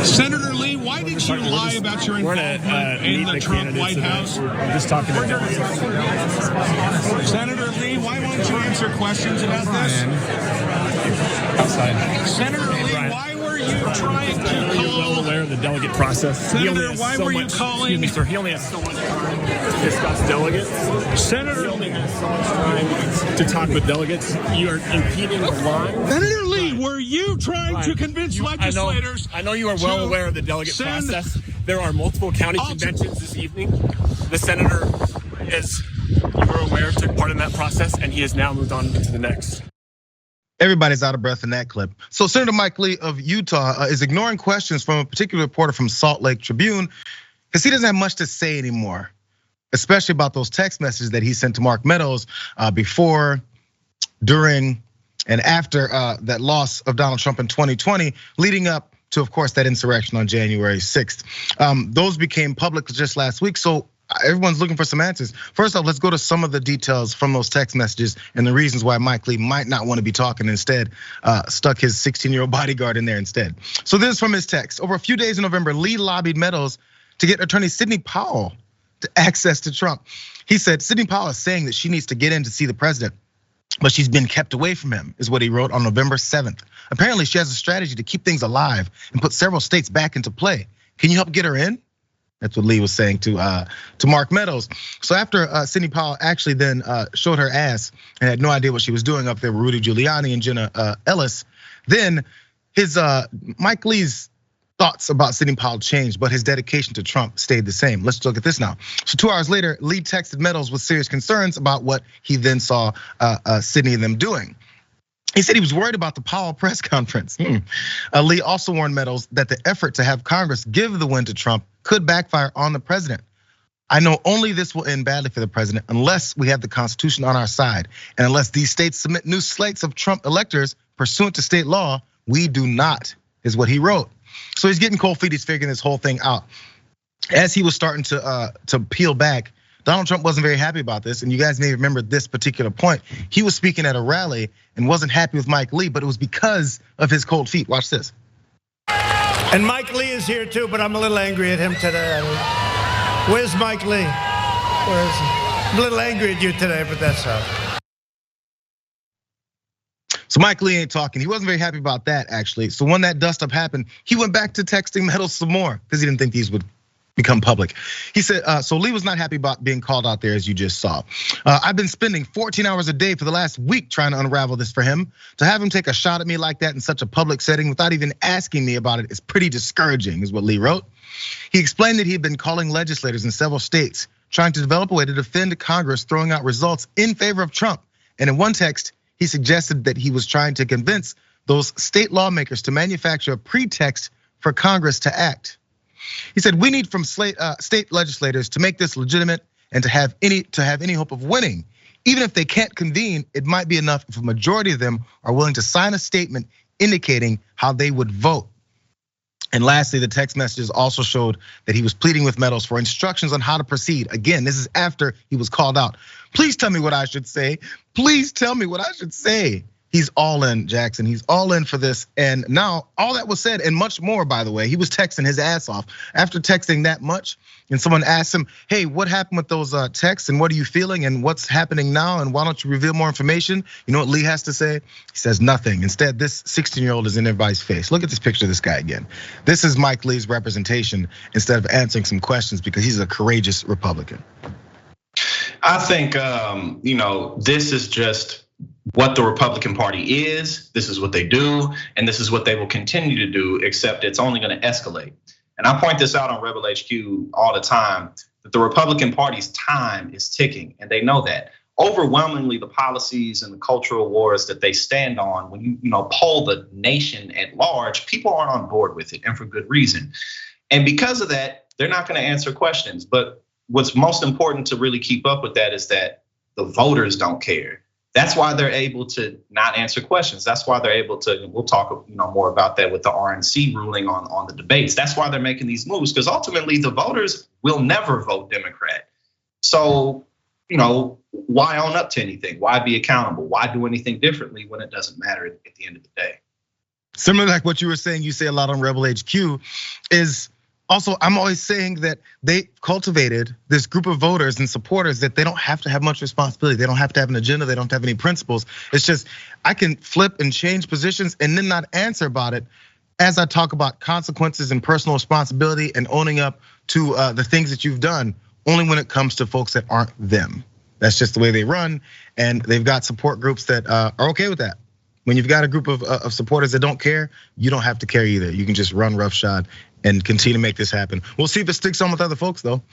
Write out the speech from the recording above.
Senator Lee, why did you lie about your involvement in the Trump White House? I'm just talking to Senator Lee, why won't you answer questions about this? outside. Senator Lee, why were you trying to You're well call? aware of the delegate process. Senator, why were you calling? Excuse me, sir. He only has so much time to discuss delegates. He Senator, only has so much time to talk with delegates. You are impeding the line. Senator Lee, were you trying to convince legislators? I know you are well aware of the delegate process. There are multiple county conventions this evening. The senator, as you are aware, took part in that process, and he has now moved on to the next. Everybody's out of breath in that clip. So Senator Mike Lee of Utah is ignoring questions from a particular reporter from Salt Lake Tribune because he doesn't have much to say anymore, especially about those text messages that he sent to Mark Meadows before, during, and after that loss of Donald Trump in 2020, leading up to, of course, that insurrection on January 6th. Those became public just last week, so everyone's looking for some answers. First off, let's go to some of the details from those text messages and the reasons why Mike Lee might not want to be talking, instead stuck his 16-year-old bodyguard in there instead. So this is from his text. Over a few days in November, Lee lobbied Meadows to get attorney Sidney Powell to access to Trump. He said, Sidney Powell is saying that she needs to get in to see the president, but she's been kept away from him, is what he wrote on November 7th. Apparently she has a strategy to keep things alive and put several states back into play. Can you help get her in? That's what Lee was saying to Mark Meadows. So after Sidney Powell actually then showed her ass and had no idea what she was doing up there with Rudy Giuliani and Jenna Ellis, then his Mike Lee's thoughts about Sidney Powell changed, but his dedication to Trump stayed the same. Let's look at this now. So 2 hours later, Lee texted Meadows with serious concerns about what he then saw Sidney and them doing. He said he was worried about the Powell press conference. Lee also warned Meadows that the effort to have Congress give the win to Trump could backfire on the president. I know only this will end badly for the president unless we have the Constitution on our side. And unless these states submit new slates of Trump electors pursuant to state law, we do not, is what he wrote. So he's getting cold feet, he's figuring this whole thing out. As he was starting to peel back, Donald Trump wasn't very happy about this, and you guys may remember this particular point. He was speaking at a rally and wasn't happy with Mike Lee, but it was because of his cold feet. Watch this. And Mike Lee is here too, but I'm a little angry at him today. Where's Mike Lee? Where is he? I'm a little angry at you today, but that's how. So Mike Lee ain't talking. He wasn't very happy about that, actually. So when that dust up happened, he went back to texting Meadows some more because he didn't think these would become public. He said, so Lee was not happy about being called out there, as you just saw. I've been spending 14 hours a day for the last week trying to unravel this for him. To have him take a shot at me like that in such a public setting without even asking me about it is pretty discouraging, is what Lee wrote. He explained that he had been calling legislators in several states, trying to develop a way to defend Congress throwing out results in favor of Trump. And in one text, he suggested that he was trying to convince those state lawmakers to manufacture a pretext for Congress to act. He said, we need from state legislators to make this legitimate and to have any hope of winning. Even if they can't convene, it might be enough if a majority of them are willing to sign a statement indicating how they would vote. And lastly, the text messages also showed that he was pleading with Meadows for instructions on how to proceed. Again, this is after he was called out. Please tell me what I should say. Please tell me what I should say. He's all in, Jackson. He's all in for this. And now all that was said and much more, by the way, he was texting his ass off. After texting that much, and someone asked him, hey, what happened with those texts and what are you feeling and what's happening now and why don't you reveal more information? You know what Lee has to say? He says nothing. Instead, this 16-year-old is in everybody's face. Look at this picture of this guy again. This is Mike Lee's representation instead of answering some questions because he's a courageous Republican. I think, this is just what the Republican Party is, this is what they do, and this is what they will continue to do, except it's only gonna escalate. And I point this out on Rebel HQ all the time, that the Republican Party's time is ticking, and they know that. Overwhelmingly, the policies and the cultural wars that they stand on, when you poll the nation at large, people aren't on board with it, and for good reason. And because of that, they're not gonna answer questions. But what's most important to really keep up with that is that the voters don't care. That's why they're able to not answer questions. That's why they're able to, we'll talk more about that with the RNC ruling on the debates. That's why they're making these moves, because ultimately the voters will never vote Democrat. So, why own up to anything? Why be accountable? Why do anything differently when it doesn't matter at the end of the day? Similar like what you were saying, you say a lot on Rebel HQ, is also, I'm always saying that they cultivated this group of voters and supporters that they don't have to have much responsibility. They don't have to have an agenda. They don't have any principles. It's just, I can flip and change positions and then not answer about it as I talk about consequences and personal responsibility and owning up to the things that you've done, only when it comes to folks that aren't them. That's just the way they run. And they've got support groups that are okay with that. When you've got a group of supporters that don't care, you don't have to care either. You can just run roughshod and continue to make this happen. We'll see if it sticks on with other folks though.